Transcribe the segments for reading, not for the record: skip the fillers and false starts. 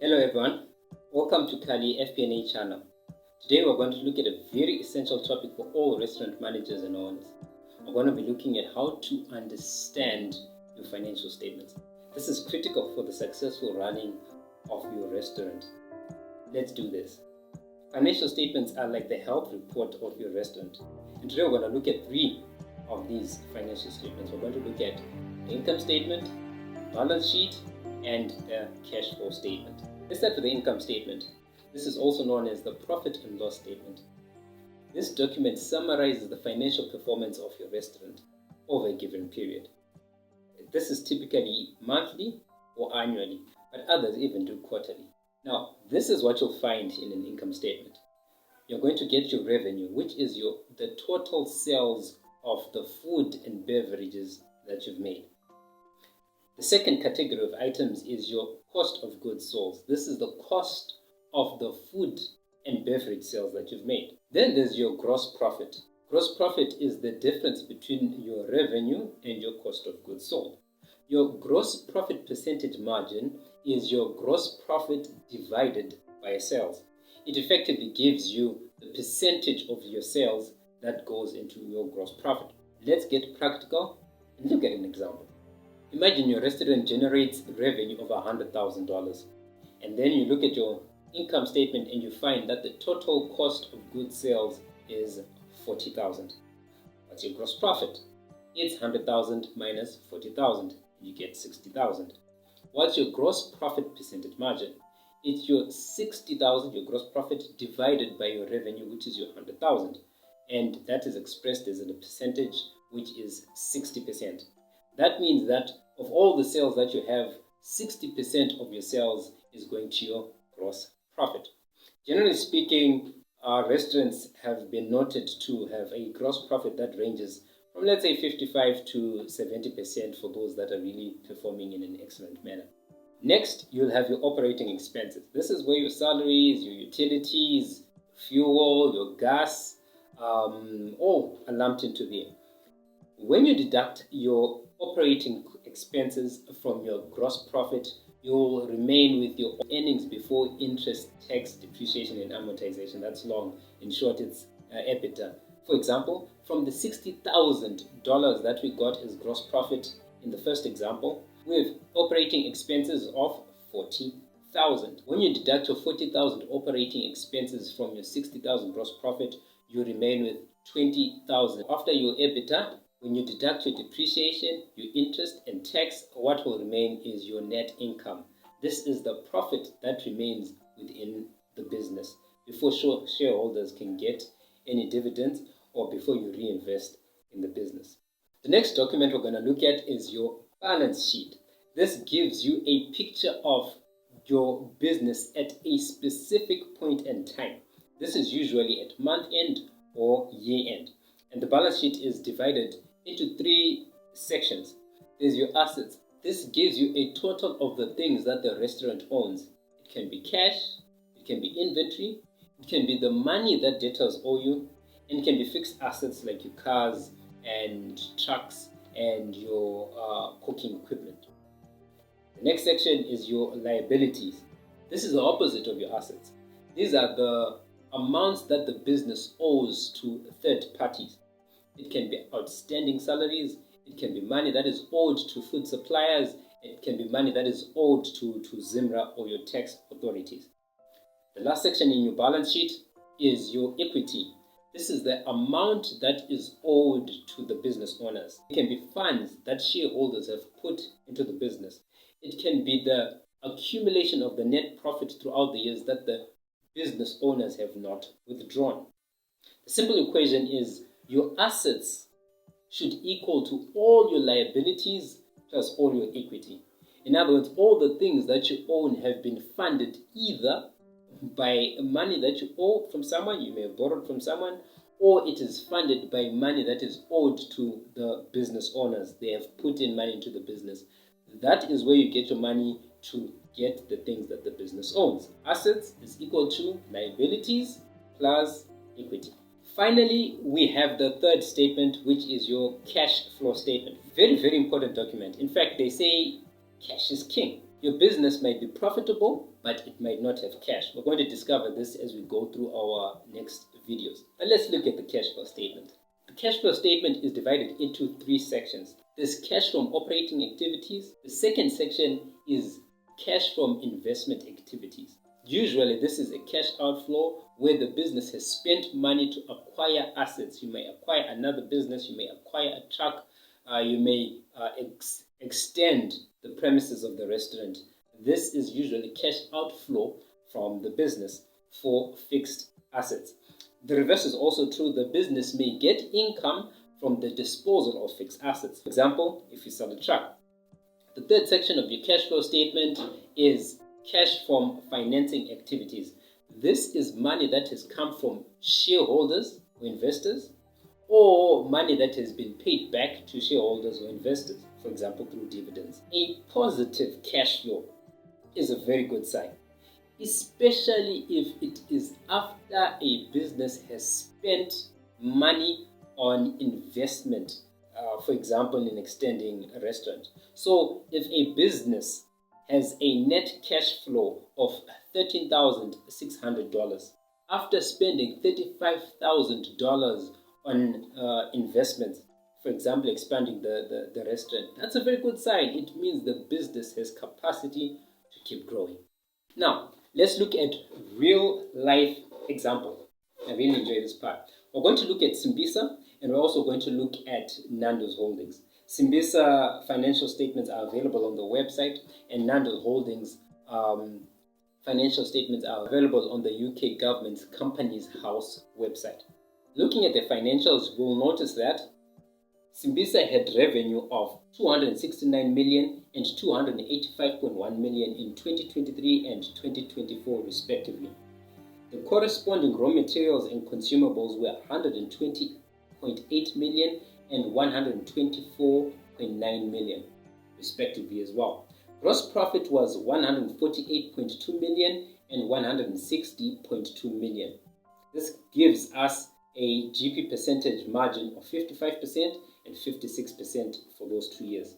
Hello everyone, welcome to Khali FP&A channel. Today we're going to look at a very essential topic for all restaurant managers and owners. We're going to be looking at how to understand your financial statements. This is critical for the successful running of your restaurant. Let's do this. Financial statements are like the health report of your restaurant. And today we're going to look at 3 of these financial statements. We're going to look at the income statement, balance sheet, and the cash flow statement. Let's start with the income statement. This is also known as the profit and loss statement. This document summarizes the financial performance of your restaurant over a given period. This is typically monthly or annually, but others even do quarterly. Now, this is what you'll find in an income statement. You're going to get your revenue, which is the total sales of the food and beverages that you've made. The second category of items is your cost of goods sold. This is the cost of the food and beverage sales that you've made. Then there's your gross profit. Gross profit is the difference between your revenue and your cost of goods sold. Your gross profit percentage margin is your gross profit divided by sales. It effectively gives you the percentage of your sales that goes into your gross profit. Let's get practical and look at an example. Imagine your restaurant generates revenue of $100,000, and then you look at your income statement and you find that the total cost of goods sales is $40,000. What's your gross profit? It's $100,000 minus $40,000. You get $60,000. What's your gross profit percentage margin? It's your $60,000, your gross profit, divided by your revenue, which is your $100,000, and that is expressed as a percentage, which is 60%. That means that of all the sales that you have, 60% of your sales is going to your gross profit. Generally speaking, our restaurants have been noted to have a gross profit that ranges from, let's say, 55 to 70% for those that are really performing in an excellent manner. Next, you'll have your operating expenses. This is where your salaries, your utilities, fuel, your gas, all are lumped into there. When you deduct your operating expenses from your gross profit, you'll remain with your earnings before interest, tax, depreciation, and amortization. That's long. In short, it's EBITDA. For example, from the $60,000 that we got as gross profit in the first example, we have operating expenses of $40,000. When you deduct your $40,000 operating expenses from your $60,000 gross profit, you remain with $20,000. After your EBITDA, when you deduct your depreciation, your interest, and tax, what will remain is your net income. This is the profit that remains within the business before shareholders can get any dividends or before you reinvest in the business. The next document we're going to look at is your balance sheet. This gives you a picture of your business at a specific point in time. This is usually at month end or year end. And the balance sheet is divided into 3 sections. There's your assets. This gives you a total of the things that the restaurant owns. It can be cash, it can be inventory, it can be the money that debtors owe you, and it can be fixed assets like your cars and trucks and your cooking equipment. The next section is your liabilities. This is the opposite of your assets. These are the amounts that the business owes to third parties. It can be outstanding salaries, it can be money that is owed to food suppliers, it can be money that is owed to Zimra or your tax authorities. The last section in your balance sheet is your equity. This is the amount that is owed to the business owners. It can be funds that shareholders have put into the business. It can be the accumulation of the net profit throughout the years that the business owners have not withdrawn. The simple equation is your assets should equal to all your liabilities plus all your equity. In other words, all the things that you own have been funded either by money that you owe from someone, you may have borrowed from someone, or it is funded by money that is owed to the business owners. They have put in money into the business. That is where you get your money to get the things that the business owns. Assets is equal to liabilities plus equity. Finally, we have the third statement, which is your cash flow statement. Very, very important document. In fact, they say cash is king. Your business might be profitable, but it might not have cash. We're going to discover this as we go through our next videos. But let's look at the cash flow statement. The cash flow statement is divided into 3 sections. There's cash from operating activities. The second section is cash from investment activities. Usually this is a cash outflow where the business has spent money to acquire assets. You may acquire another business, you may acquire a truck, you may extend the premises of the restaurant. This is usually cash outflow from the business for fixed assets. The reverse is also true. The business may get income from the disposal of fixed assets. For example, if you sell a truck. The third section of your cash flow statement is cash from financing activities. This is money that has come from shareholders or investors, or money that has been paid back to shareholders or investors, for example, through dividends. A positive cash flow is a very good sign, especially if it is after a business has spent money on investment, for example, in extending a restaurant. So if a business has a net cash flow of $13,600 after spending $35,000 on investments, for example, expanding the restaurant, that's a very good sign. It means the business has capacity to keep growing. Now, let's look at real life example. I really enjoy this part. We're going to look at Simbisa, and we're also going to look at Nando's Holdings. Simbisa financial statements are available on the website, and Nando's Holdings financial statements are available on the UK government's Companies House website. Looking at the financials, we'll notice that Simbisa had revenue of 269 million and 285.1 million in 2023 and 2024 respectively. The corresponding raw materials and consumables were 120.8 million and 124.9 million respectively as well. Gross profit was 148.2 million and 160.2 million. This gives us a GP percentage margin of 55% and 56% for those 2 years.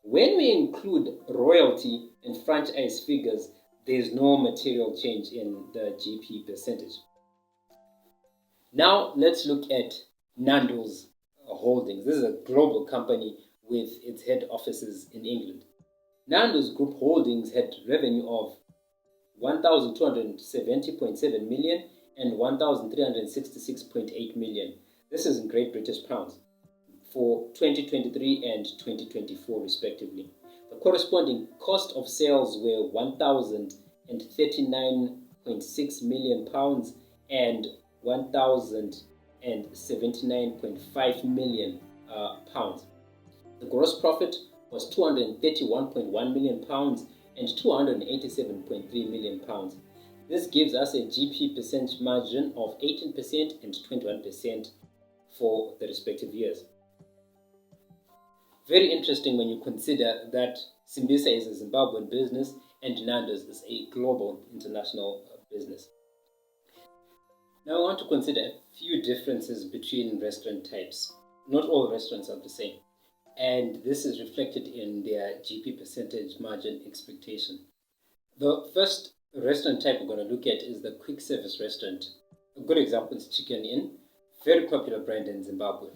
When we include royalty and franchise figures, there is no material change in the GP percentage. Now let's look at Nando's Holdings. This is a global company with its head offices in England. Nando's Group Holdings had revenue of 1,270.7 million and 1,366.8 million. This is in Great British pounds for 2023 and 2024 respectively. The corresponding cost of sales were 1,039.6 million pounds and 1,079.5 million pounds. The gross profit was 231.1 million pounds and 287.3 million pounds. This gives us a GP percentage margin of 18% and 21% for the respective years. Very interesting when you consider that Simbisa is a Zimbabwean business and Nando's is a global international business. Now I want to consider a few differences between restaurant types. Not all restaurants are the same, and this is reflected in their GP percentage margin expectation. The first restaurant type we're going to look at is the quick service restaurant. A good example is Chicken Inn, very popular brand in Zimbabwe.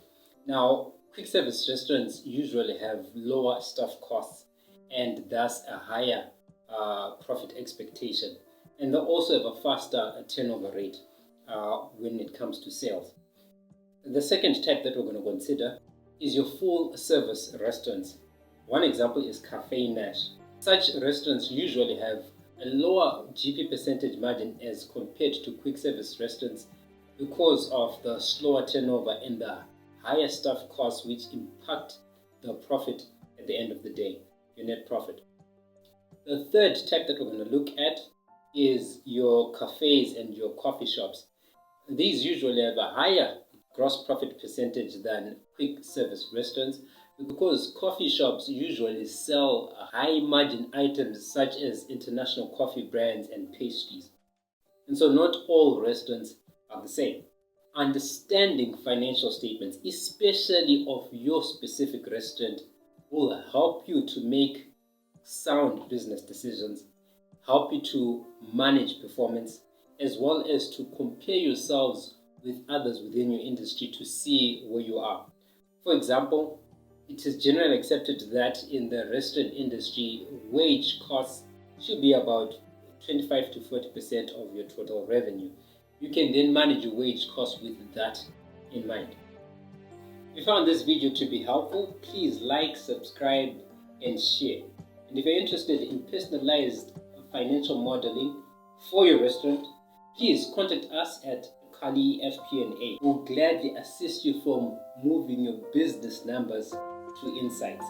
Now, quick service restaurants usually have lower staff costs and thus a higher profit expectation. And they also have a faster turnover rate when it comes to sales. The second type that we're going to consider is your full service restaurants. One example is Cafe Nash. Such restaurants usually have a lower GP percentage margin as compared to quick service restaurants because of the slower turnover and the higher staff costs, which impact the profit at the end of the day, your net profit. The third type that we're going to look at is your cafes and your coffee shops. These usually have a higher gross profit percentage than quick service restaurants because coffee shops usually sell high margin items such as international coffee brands and pastries. And so not all restaurants are the same. Understanding financial statements, especially of your specific restaurant, will help you to make sound business decisions, help you to manage performance, as well as to compare yourselves with others within your industry to see where you are. For example, it is generally accepted that in the restaurant industry, wage costs should be about 25 to 40% of your total revenue. You can then manage your wage costs with that in mind. If you found this video to be helpful, please like, subscribe, and share. And if you're interested in personalized financial modeling for your restaurant, please contact us at Khali FP&A. We'll gladly assist you from moving your business numbers to insights.